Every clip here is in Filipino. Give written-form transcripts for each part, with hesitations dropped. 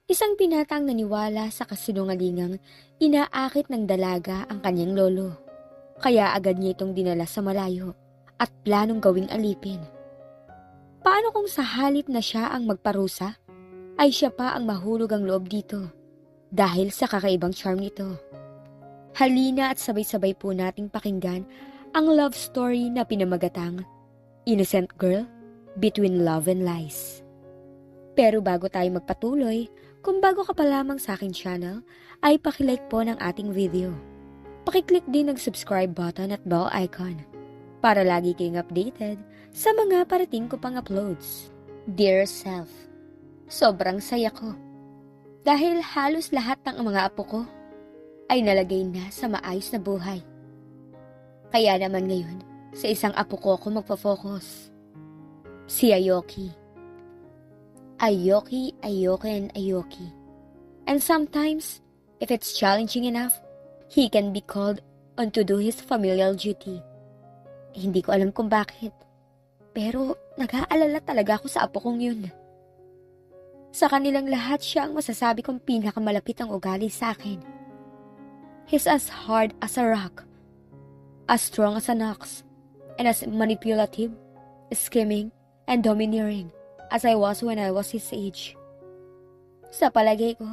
Isang binatang naniwala sa kasinungalingang inaakit ng dalaga ang kanyang lolo. Kaya agad niya itong dinala sa malayo at planong gawing alipin. Paano kung sa halip na siya ang magparusa, ay siya pa ang mahulog ang loob dito dahil sa kakaibang charm nito? Halina at sabay-sabay po nating pakinggan ang love story na pinamagatang Innocent Girl Between Love and Lies. Pero bago tayo magpatuloy, kung bago ka pa lamang sa aking channel, ay pakilike po ng ating video. Pakiclick din ng subscribe button at bell icon para lagi kayong updated sa mga parating ko pang uploads. Dear self, sobrang saya ko dahil halos lahat ng mga apo ko ay nalagay na sa maayos na buhay. Kaya naman ngayon, sa isang apo ko ako magpo-focus. Si Aoki. Aoki, and Aoki. And sometimes, if it's challenging enough, he can be called on to do his familial duty. Hindi ko alam kung bakit, pero nag-aalala talaga ako sa apo kong yun. Sa kanilang lahat siya ang masasabi kong pinakamalapit ang ugali sa akin. He's as hard as a rock, as strong as an ox, and as manipulative, scheming, and domineering as I was when I was his age. Sa palagay ko,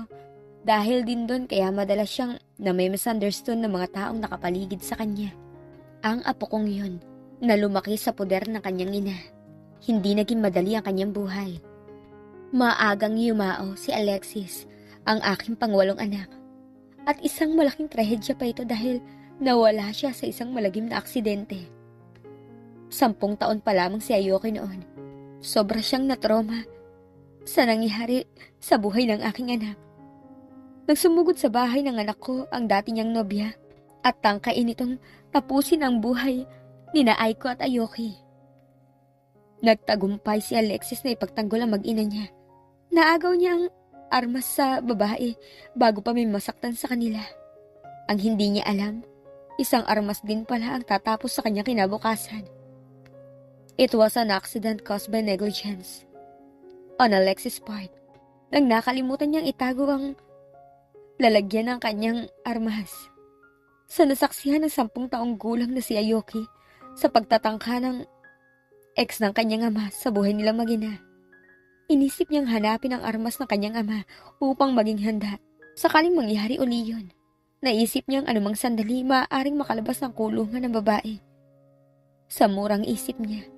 dahil din doon kaya madalas siyang na may misunderstood ng mga taong nakapaligid sa kanya. Ang apo kong yun, na lumaki sa poder ng kanyang ina, hindi naging madali ang kanyang buhay. Maagang yumao si Alexis, ang aking pangwalong anak. At isang malaking trahedya pa ito dahil nawala siya sa isang malagim na aksidente. 10 taon pa lamang si Aoki noon. Sobra siyang natroma sa nangyari sa buhay ng aking anak. Nagsumugod sa bahay ng anak ko ang dati niyang nobya at tangkain itong tapusin ang buhay ni Aiko at Aoki. Nagtagumpay si Alexis na ipagtanggol ang mag-ina niya. Naagaw niya ang armas sa babae bago pa may masaktan sa kanila. Ang hindi niya alam, isang armas din pala ang tatapos sa kanyang kinabukasan. It was an accident caused by negligence on Alexis' part. Nang nakalimutan niyang itago ang lalagyan ng kanyang armas. Sa nasaksihan ng 10 taong gulang na si Aoki sa pagtatangka ng ex ng kanyang ama sa buhay nilang mag-ina. Inisip niyang hanapin ang armas ng kanyang ama upang maging handa sakaling mangyari uli yun. Naisip niyang anumang sandali maaaring makalabas ng kulungan ng babae. Sa murang isip niya,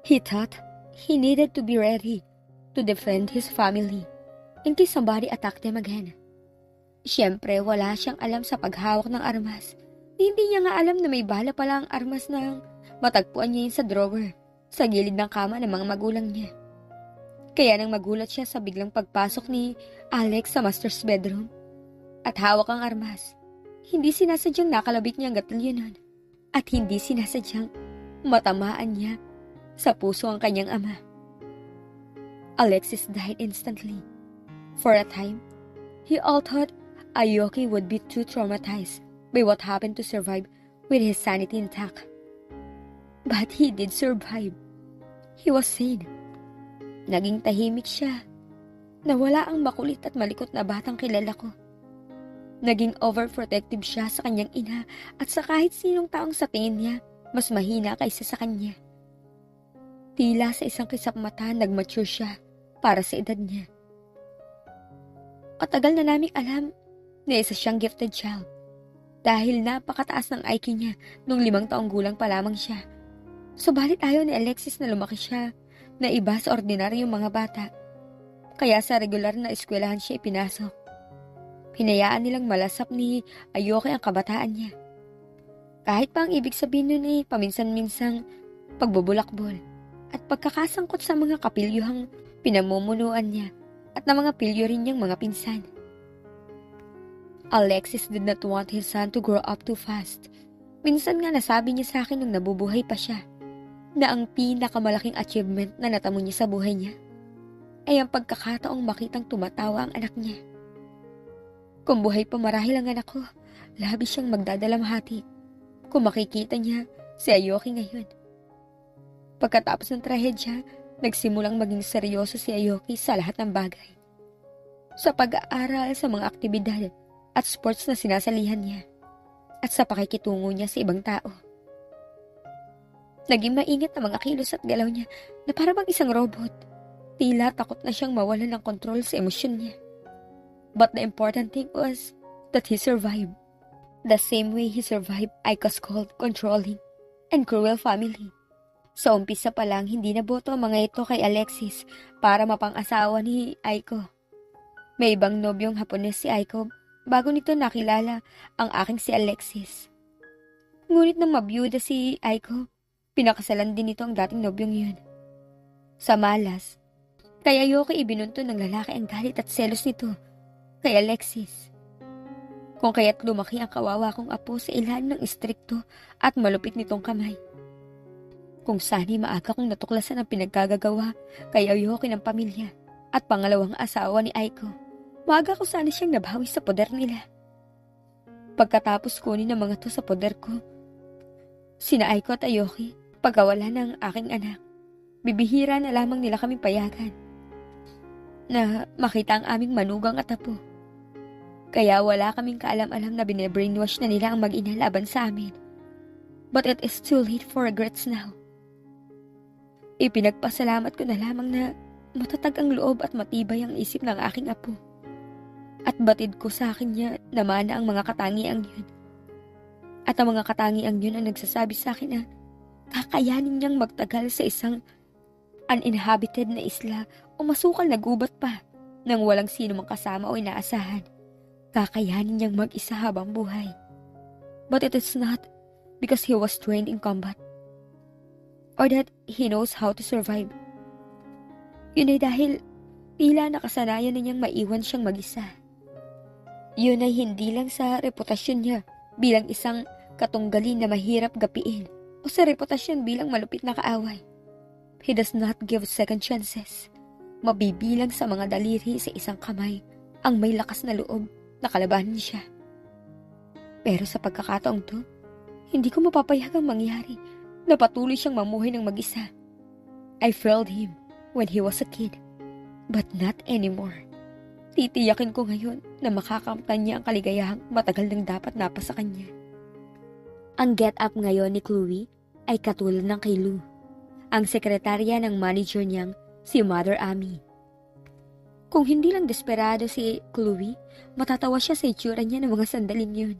he thought he needed to be ready to defend his family in case somebody attacked them again. Siyempre, wala siyang alam sa paghawak ng armas. Hindi niya nga alam na may bala pala ang armas na matagpuan niya yun sa drawer sa gilid ng kama ng mga magulang niya. Kaya nang magulat siya sa biglang pagpasok ni Alex sa master's bedroom at hawak ang armas, hindi sinasadyang nakalabit niya ang gatilyo nun at hindi sinasadyang matamaan niya sa puso ang kanyang ama. Alexis died instantly. For a time, he all thought Aoki would be too traumatized by what happened to survive with his sanity intact. But he did survive. He was sane. Naging tahimik siya. Nawala ang makulit at malikot na batang kilala ko. Naging overprotective siya sa kanyang ina at sa kahit sinong taong sa tingin niya mas mahina kaysa sa kanya. Tila sa isang kisap mata nag-mature siya para sa edad niya. Katagal na naming alam na isa siyang gifted child dahil napakataas ng IQ niya nung 5 taong gulang pa lamang siya. Subalit ayaw ni Alexis na lumaki siya na iba sa ordinaryong mga bata. Kaya sa regular na eskwelahan siya ipinasok. Hinayaan nilang malasap ni Aoki ang kabataan niya. Kahit pa ang ibig sabihin nun ay paminsan-minsang pagbubulakbol at pagkakasangkot sa mga kapilyuhang pinamumunuan niya at na mga pilyo rin niyang mga pinsan. Alexis did not want his son to grow up too fast. Minsan nga nasabi niya sa akin nung nabubuhay pa siya na ang pinakamalaking achievement na natamo niya sa buhay niya ay ang pagkakataong makitang tumatawa ang anak niya. Kung buhay pa marahil ang anak ko, labis siyang magdadalamhati kung makikita niya si Aoki ngayon. Pagkatapos ng trahedya, nagsimulang maging seryoso si Aoki sa lahat ng bagay. sa pag-aaral, sa mga aktibidad at sports na sinasalihan niya, at sa pakikitungo niya sa ibang tao. Naging maingat na mga kilos at galaw niya na para bang isang robot. Tila takot na siyang mawalan ng kontrol sa emosyon niya. But the important thing was that he survived. The same way he survived Aiko's cold, controlling, and cruel family. Sa umpisa pa lang, hindi naboto ang mga ito kay Alexis para mapang-asawa ni Aiko. May ibang nobyong Hapones si Aiko bago nito nakilala ang aking si Alexis. Ngunit nang mabiyuda si Aiko, pinakasalan din nito ang dating nobyong yun. Sa malas, kay Aoki ibinunto ng lalaki ang galit at selos nito kay Alexis. Kung kaya't lumaki ang kawawa kong apo sa ilalim ng istrikto at malupit nitong kamay. Kung sani maaga kong natuklasan ang pinagkagagawa kay Aoki ng pamilya at pangalawang asawa ni Aiko, maaga ko sana siyang nabawi sa poder nila. Pagkatapos kunin ang mga to sa poder ko, sina Aiko at Aoki, pagkawala ng aking anak, bibihira na lamang nila kaming payagan na makita ang aming manugang at apo. Kaya wala kaming kaalam-alam na bine-brainwash na nila ang mag-ina laban sa amin. But it is too late for regrets now. Ipinagpasalamat ko na lamang na matatag ang loob at matibay ang isip ng aking apo. At batid ko sa akin niya na mana ang mga katangiang yun. At ang mga katangiang yun ang nagsasabi sa akin na kakayanin niyang magtagal sa isang uninhabited na isla o masukal na gubat pa nang walang sino mang kasama o inaasahan. Kakayanin niyang mag-isa habang buhay. But it is not because he was trained in combat or that he knows how to survive. Yun ay dahil tila nakasanayan na niyang maiwan siyang mag-isa. Yun ay hindi lang sa reputasyon niya bilang isang katunggali na mahirap gapiin o sa reputasyon bilang malupit na kaaway. He does not give second chances. Mabibilang sa mga daliri sa isang kamay ang may lakas na loob na kalabanin siya. Pero sa pagkakataong to, hindi ko mapapayagang mangyari na patuloy siyang mamuhay ng mag-isa. I failed him when he was a kid, but not anymore. Titiyakin ko ngayon na makakamtan niya ang kaligayahang matagal nang dapat napasa kanya. Ang get-up ngayon ni Chloe ay katulad ng kay Lou, ang sekretarya ng manager niyang si Mother Amy. Kung hindi lang desperado si Chloe, matatawa siya sa itsura niya ng mga sandaling yun.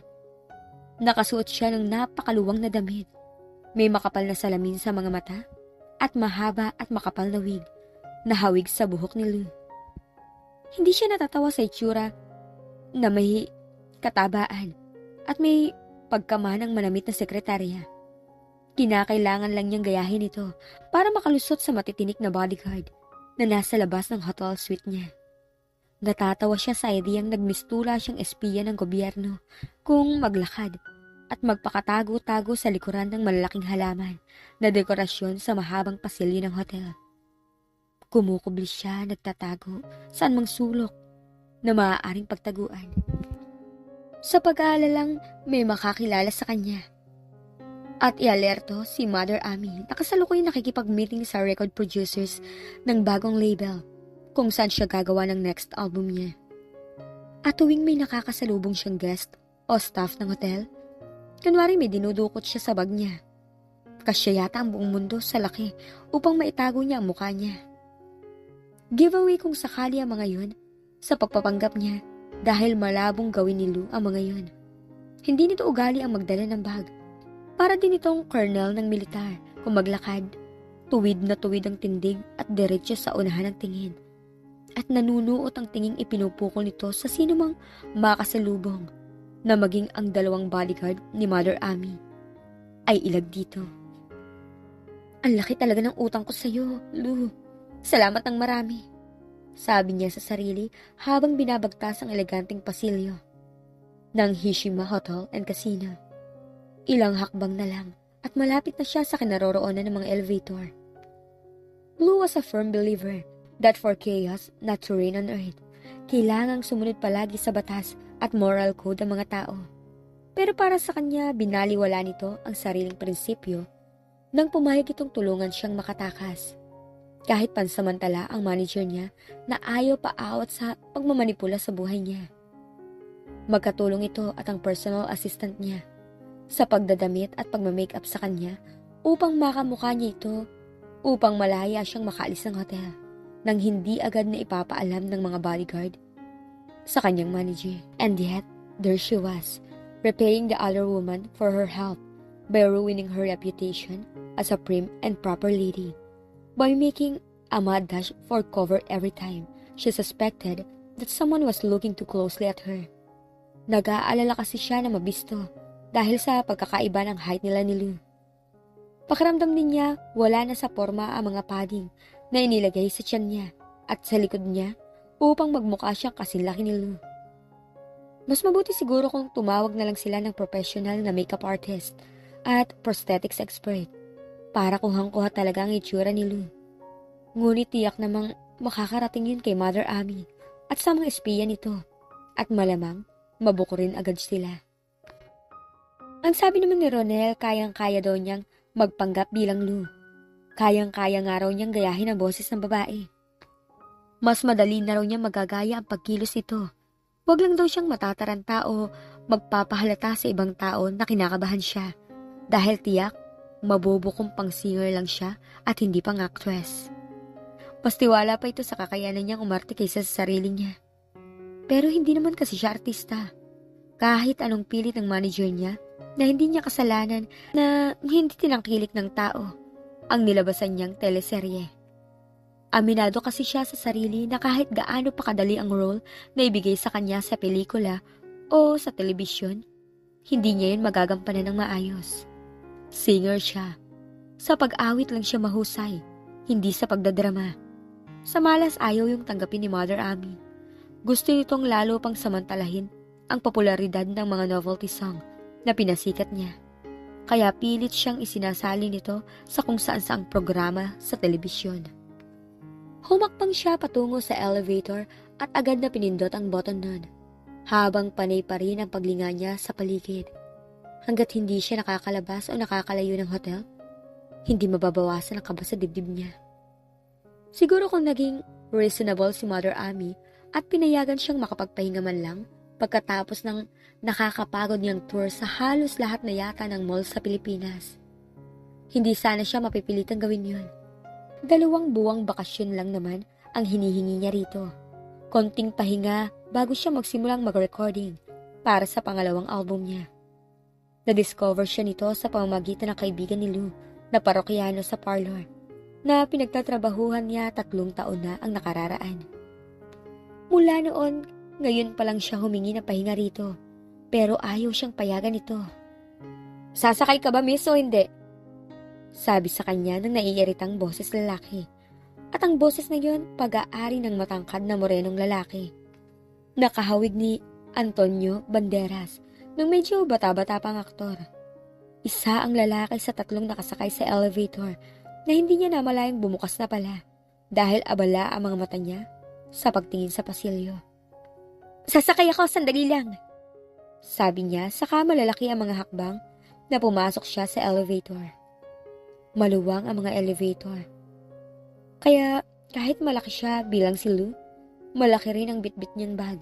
Nakasuot siya ng napakaluwang na damit. May makapal na salamin sa mga mata at mahaba at makapal na wig na hawig sa buhok ni Lou. Hindi siya natatawa sa itsura na may katabaan at may pagkamanang manamit na sekretarya. Kinakailangan lang niyang gayahin ito para makalusot sa matitinik na bodyguard na nasa labas ng hotel suite niya. Natatawa siya sa ideyang nagmistula siyang espiya ng gobyerno kung maglakad at magpakatago-tago sa likuran ng malalaking halaman na dekorasyon sa mahabang pasilyo ng hotel. Kumukubli siya nagtatago saan mang sulok na maaaring pagtaguan. Sa pag-aalalang may makakilala sa kanya. At ialerto si Mother Amy na kasalukuyan nakikipag-meeting sa record producers ng bagong label kung saan siya gagawa ng next album niya. At tuwing may nakakasalubong siyang guest o staff ng hotel, kunwari may dinudukot siya sa bag niya. Kasya yata ang buong mundo sa laki upang maitago niya ang mukha niya. Giveaway kung sakali ang mga yun sa pagpapanggap niya dahil malabong gawin ni Lou ang mga yun. Hindi nito ugali ang magdala ng bag. Para din itong colonel ng militar kung maglakad, tuwid na tuwid ang tindig at diretso sa unahan ng tingin. At nanunuot ang tinging ipinupukol nito sa sinumang makasalubong na maging ang dalawang bodyguard ni Mother Amy ay ilag dito. Ang laki talaga ng utang ko sa iyo, Lou. Salamat ng marami, sabi niya sa sarili habang binabagtas ang eleganteng pasilyo ng Hishima Hotel and Casino. Ilang hakbang na lang at malapit na siya sa kinaroroonan ng mga elevator. Lou was a firm believer that for chaos not to reign on earth, kailangang sumunod palagi sa batas at moral code ng mga tao. Pero para sa kanya, binaliwala nito ang sariling prinsipyo nang pumayag itong tulungan siyang makatakas. Kahit pansamantala ang manager niya na ayaw paawat sa pagmamanipula sa buhay niya. Magkatulong ito at ang personal assistant niya sa pagdadamit at pagmamakeup sa kanya upang makamukha niya ito upang malaya siyang makaalis ng hotel nang hindi agad na ipapaalam ng mga bodyguard sa kanyang manager. And yet, there she was, repaying the other woman for her help by ruining her reputation as a prim and proper lady, by making a mad dash for cover every time she suspected that someone was looking too closely at her. Nag-aalala kasi siya na mabisto dahil sa pagkakaiba ng height nila ni Lou. Pakiramdam din niya wala na sa forma ang mga padding na inilagay sa tiyan niya at sa likod niya upang magmukha siyang kasinlaki ni Lou. Mas mabuti siguro kung tumawag na lang sila ng professional na makeup artist at prosthetics expert para kuhang-kuha talaga ang itsura ni Lou. Ngunit tiyak namang makakarating yun kay Mother Amy at sa mga espiya nito at malamang mabuko rin agad sila. Ang sabi naman ni Ronel, kayang-kaya daw niyang magpanggap bilang Lou. Kayang-kaya nga raw niyang gayahin ang boses ng babae. Mas madali na raw niyang magagaya ang pagkilos nito. Huwag lang daw siyang matataranta o magpapahalata sa ibang tao na kinakabahan siya dahil tiyak mabubukong pang singer lang siya at hindi pang actress. Mas tiwala pa ito sa kakayanan niyang umarte kaysa sa sarili niya. Pero hindi naman kasi siya artista. Kahit anong pilit ng manager niya na hindi niya kasalanan na hindi tinangkilik ng tao ang nilabasan niyang teleserye. Aminado kasi siya sa sarili na kahit gaano pa kadali ang role na ibigay sa kanya sa pelikula o sa telebisyon, hindi niya yun magagampanan ng maayos. Singer siya. Sa pag-awit lang siya mahusay, hindi sa pagdadrama. Sa malas ayaw yung tanggapin ni Mother Amy. Gusto nitong lalo pang samantalahin ang popularidad ng mga novelty song na pinasikat niya. Kaya pilit siyang isinasali nito sa kung saan-saang programa sa telebisyon. Humakbang siya patungo sa elevator at agad na pinindot ang button nun, habang panay pa rin ang paglinga niya sa paligid. Hanggat hindi siya nakakalabas o nakakalayo ng hotel, hindi mababawasan ang kaba sa dibdib niya. Siguro kung naging reasonable si Mother Amy at pinayagan siyang makapagpahinga man lang pagkatapos ng nakakapagod niyang tour sa halos lahat na yata ng mall sa Pilipinas. Hindi sana siya mapipilitang gawin yun. 2 buwang bakasyon lang naman ang hinihingi niya rito. Konting pahinga bago siya magsimulang mag-recording para sa pangalawang album niya. Na-discover siya nito sa pamamagitan ng kaibigan ni Lou na parokyano sa parlor na pinagtatrabahuhan niya 3 taon na ang nakararaan. Mula noon, ngayon pa lang siya humingi ng pahinga rito, pero ayaw siyang payagan ito. "Sasakay ka ba, miss, o hindi?" sabi sa kanya ng naiiritang boses lalaki. At ang boses na yun, pag-aari ng matangkad na morenong lalaki. Nakahawig ni Antonio Banderas nung medyo bata-bata pang aktor. Isa ang lalaki sa 3 nakasakay sa elevator na hindi niya namalayang bumukas na pala dahil abala ang mga mata niya sa pagtingin sa pasilyo. "Sasakay ako, sandali lang," sabi niya, saka malalaki ang mga hakbang na pumasok siya sa elevator. Maluwang ang mga elevator. Kaya kahit malaki siya bilang si Lou, malaki rin ang bitbit niyang bag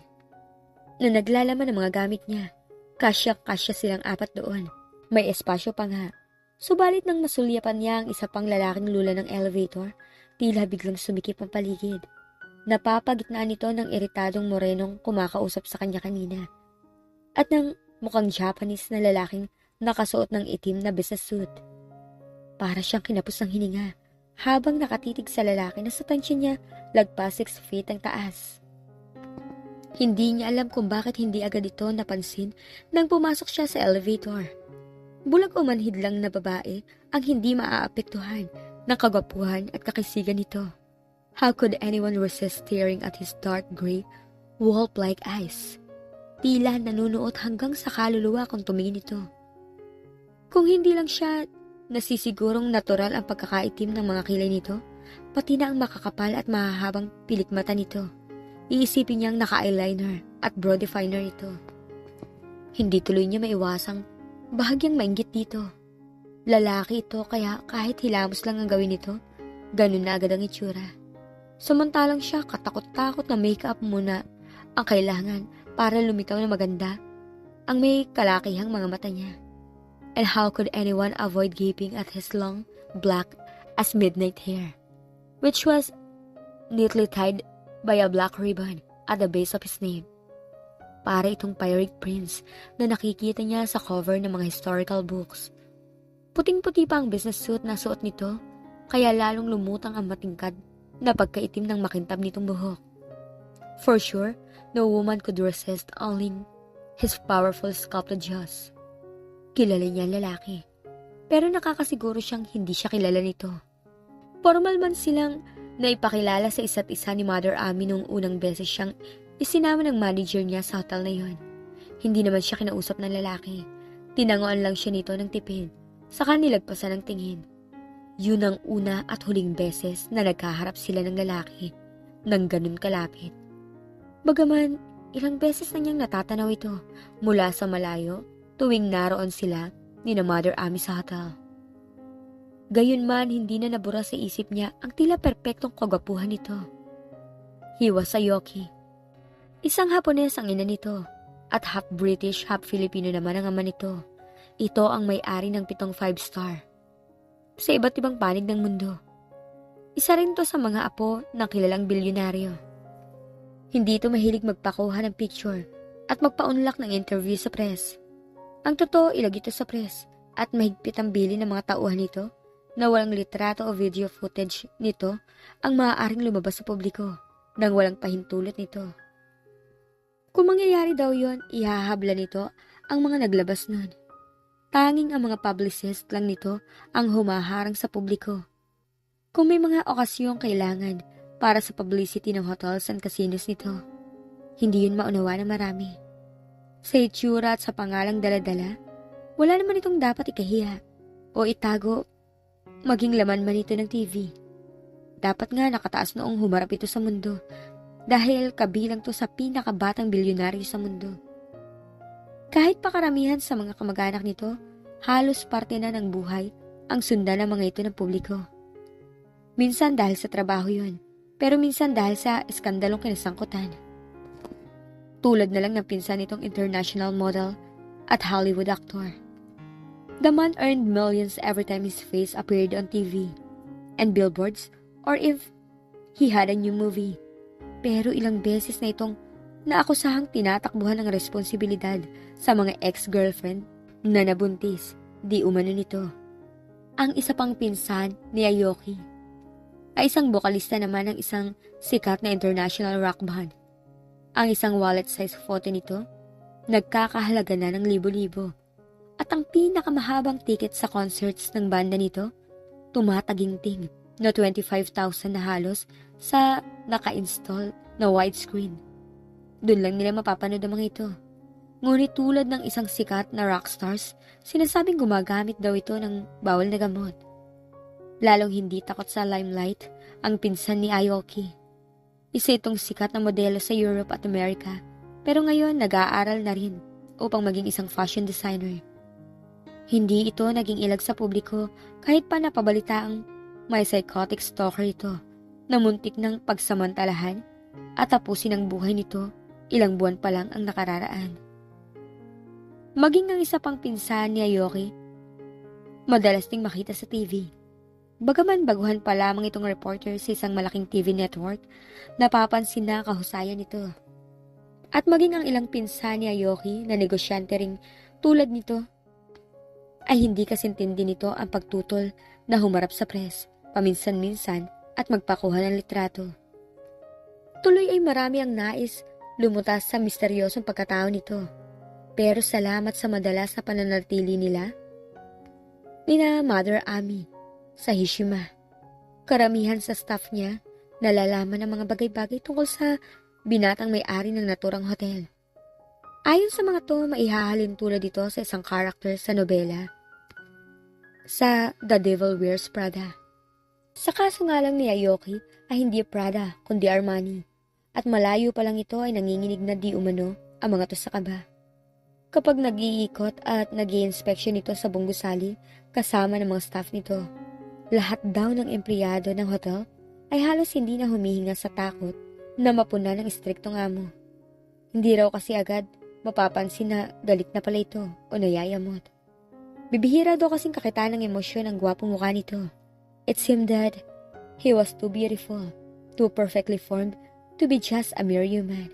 na naglalaman ng mga gamit niya. Kasya-kasya silang 4 doon. May espasyo pa nga. Subalit nang masulyapan niya ang isa pang lalaking lula ng elevator, tila biglang sumikip ang paligid. Napapagitnaan nito ng iritadong morenong kumakausap sa kanya kanina. At ng mukhang Japanese na lalaking nakasuot ng itim na business suit. Para siyang kinapos ng hininga habang nakatitig sa lalaki na sa tansya niya lagpas 6 feet ang taas. Hindi niya alam kung bakit hindi agad ito napansin nang pumasok siya sa elevator. Bulag o manhid lang na babae ang hindi maaapektuhan ng kagwapuhan at kakisigan nito. How could anyone resist staring at his dark gray, wolf-like eyes? Tila nanunuot hanggang sa kaluluwa kung tumingin ito. Kung hindi lang siya nasisigurong natural ang pagkakaitim ng mga kilay nito, pati na ang makakapal at mahahabang pilik mata nito. Iisipin niyang naka-eyeliner at brow definer ito. Hindi tuloy niya maiwasang bahagyang mainggit dito. Lalaki ito kaya kahit hilamos lang ang gawin nito, Ganun na agad ang itsura. Samantalang siya katakot-takot na make-up muna ang kailangan para lumitaw na maganda ang may kalakihang mga mata niya. And how could anyone avoid gaping at his long, black as midnight hair, which was neatly tied by a black ribbon at the base of his name. Para itong pirate prince na nakikita niya sa cover ng mga historical books. Puting-puti pa ang business suit na suot nito, kaya lalong lumutang ang matingkad na pagkaitim ng makintab nitong buhok. For sure, no woman could resist owning his powerful sculpted jaws. Kilala niya ang lalaki, pero nakakasiguro siyang hindi siya kilala nito. Formal man silang naipakilala sa isa't isa ni Mother Amy nung unang beses siyang isinama ng manager niya sa hotel na yon. Hindi naman siya kinausap ng lalaki. Tinangoan lang siya nito ng tipid, saka nilagpasan ng tingin. Yun ang una at huling beses na nagkaharap sila ng lalaki nang ganun kalapit. Bagaman, ilang beses na niyang natatanaw ito mula sa malayo tuwing naroon sila ni na Mother Amy sa hotel. Gayunman, hindi na nabura sa isip niya ang tila perpektong kagwapuhan nito. He was a Yoki. Isang Hapones ang ina nito at half British, half Filipino naman ang ama nito. Ito ang may-ari ng 7 5-star sa iba't ibang panig ng mundo. Isa rin to sa mga apo ng kilalang bilyonaryo. Hindi ito mahilig magpakuha ng picture at magpaunlak ng interview sa press. Ang totoo, ilag ito sa press at mahigpit ang bili ng mga tauhan nito na walang litrato o video footage nito ang maaaring lumabas sa publiko nang walang pahintulot nito. Kung mangyayari daw yon, ihahabla nito ang mga naglabas nun. Tanging ang mga publicist lang nito ang humaharang sa publiko. Kung may mga okasyong kailangan para sa publicity ng hotels and casinos nito, hindi yun maunawa ng marami. Sa itsura at sa pangalang dala-dala, wala naman itong dapat ikahiya o itago maging laman man ito ng TV. Dapat nga nakataas noong humarap ito sa mundo dahil kabilang to sa pinakabatang bilyonaryo sa mundo. Kahit pa karamihan sa mga kamag-anak nito, halos parte na ng buhay ang sundan ng mga ito ng publiko. Minsan dahil sa trabaho yun, pero minsan dahil sa iskandalong kinasangkutan. Tulad na lang ng pinsan nitong international model at Hollywood actor. The man earned millions every time his face appeared on TV and billboards or if he had a new movie. Pero ilang beses na itong naakusahang tinatakbuhan ng responsibilidad sa mga ex-girlfriend na nabuntis, di umano nito. Ang isa pang pinsan ni Aoki ay isang bokalista naman ng isang sikat na international rock band. Ang isang wallet-size photo nito, nagkakahalaga na ng libo-libo. At ang pinakamahabang ticket sa concerts ng banda nito, tumataginting na 25,000 na halos sa naka-install na widescreen. Doon lang nila mapapanood ang mga ito. Ngunit tulad ng isang sikat na rockstars, sinasabing gumagamit daw ito ng bawal na gamot. Lalong hindi takot sa limelight ang pinsan ni Aoki. Isa itong sikat na modelo sa Europe at America, pero ngayon nag-aaral na rin upang maging isang fashion designer. Hindi ito naging ilag sa publiko kahit pa napabalitaang may psychotic stalker ito na muntik ng pagsamantalahan at tapusin ang buhay nito ilang buwan pa lang ang nakararaan. Maging ang isa pang pinsan ni Aoki, madalas ding makita sa TV. Bagaman baguhan pa lamang itong reporter sa isang malaking TV network, napapansin na kahusayan nito. At maging ang ilang pinsan ni Aoki na negosyante ring tulad nito, ay hindi kasintindi nito ang pagtutol na humarap sa press, paminsan-minsan at magpakuha ng litrato. Tuloy ay marami ang nais lumutas sa misteryosong pagkatao nito. Pero salamat sa madalas na pananatili nila, nina Mother Amy, sa Hishima. Karamihan sa staff niya nalalaman ng mga bagay-bagay tungkol sa binatang may-ari ng naturang hotel. Ayon sa mga to, maihahalin tulad dito sa isang karakter sa nobela, sa The Devil Wears Prada. Sa kaso nga lang ni Aoki ay hindi Prada kundi Armani, at malayo pa lang ito ay nanginginig na di umano ang mga to sa kaba. Kapag nag-iikot at nag-i-inspection ito sa buong gusali kasama ng mga staff nito, Lahat daw ng empleyado ng hotel ay halos hindi na humihinga sa takot na mapuna ng istriktong amo. Hindi raw kasi agad mapapansin na galit na pala ito o nayayamot. Bibihira daw kasing kakitaan ng emosyon ang gwapong mukha nito. It seemed that he was too beautiful, too perfectly formed to be just a mere human.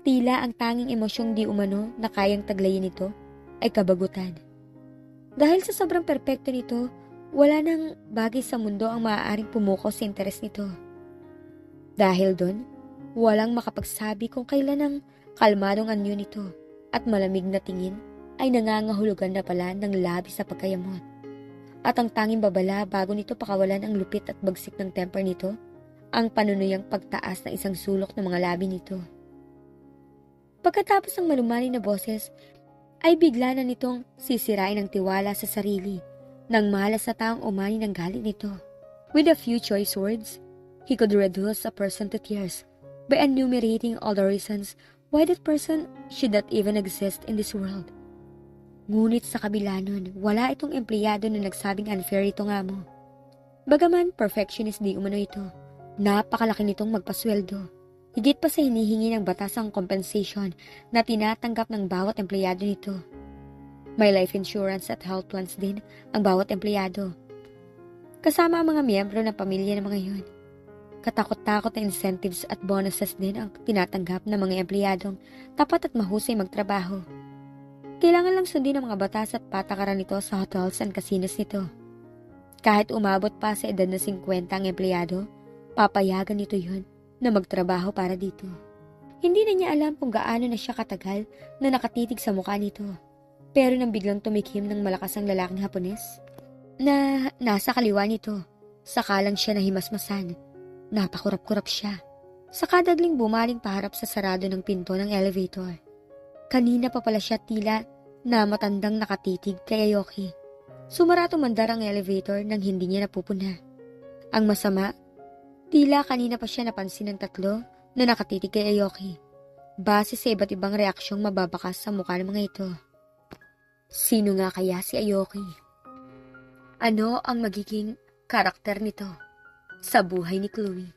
Tila ang tanging emosyong di umano na kayang taglayin ito ay kabagutan. Dahil sa sobrang perpekto nito, wala nang bagay sa mundo ang maaaring pumukaw sa interes nito. Dahil doon, walang makapagsabi kung kailan ang kalmadong anyo nito at malamig na tingin ay nangangahulugan na pala ng labis sa pagkayamot. At ang tanging babala bago nito pakawalan ang lupit at bagsik ng temper nito, ang panunuyang pagtaas ng isang sulok ng mga labi nito. Pagkatapos ng malumanay na boses, ay bigla na nitong sisirain ang tiwala sa sarili nang malas sa taong umani ng galit nito. With a few choice words, he could reduce a person to tears by enumerating all the reasons why that person should not even exist in this world. Ngunit sa kabila nun, wala itong empleyado na nagsabing unfair itong amo. Bagaman perfectionist di umano ito, napakalaki nitong magpasweldo. Higit pa sa hinihingi ng batas ang compensation na tinatanggap ng bawat empleyado nito. May life insurance at health plans din ang bawat empleyado. Kasama ang mga miyembro ng pamilya ng mga yun. Katakot-takot na incentives at bonuses din ang tinatanggap ng mga empleyadong tapat at mahusay magtrabaho. Kailangan lang sundin ang mga batas at patakaran nito sa hotels and casinos nito. Kahit umabot pa sa edad na 50 ang empleyado, papayagan nito yun na magtrabaho para dito. Hindi na niya alam kung gaano na siya katagal na nakatitig sa mukha nito. Pero nang biglang tumikim ng malakas ang lalaking Hapones na nasa kaliwa nito, saka lang siya nahimasmasan. Napakurap-kurap siya. Saka dagling bumaling paharap sa sarado ng pinto ng elevator. Kanina pa pala siya tila na matandang nakatitig kay Aoki. Sumara tumandar ang elevator nang hindi niya napupuna. Ang masama, tila kanina pa siya napansin ng tatlo na nakatitig kay Aoki, base sa iba't ibang reaksyong mababakas sa mukha ng mga ito. Sino nga kaya si Aoki? Ano ang magiging karakter nito sa buhay ni Chloe?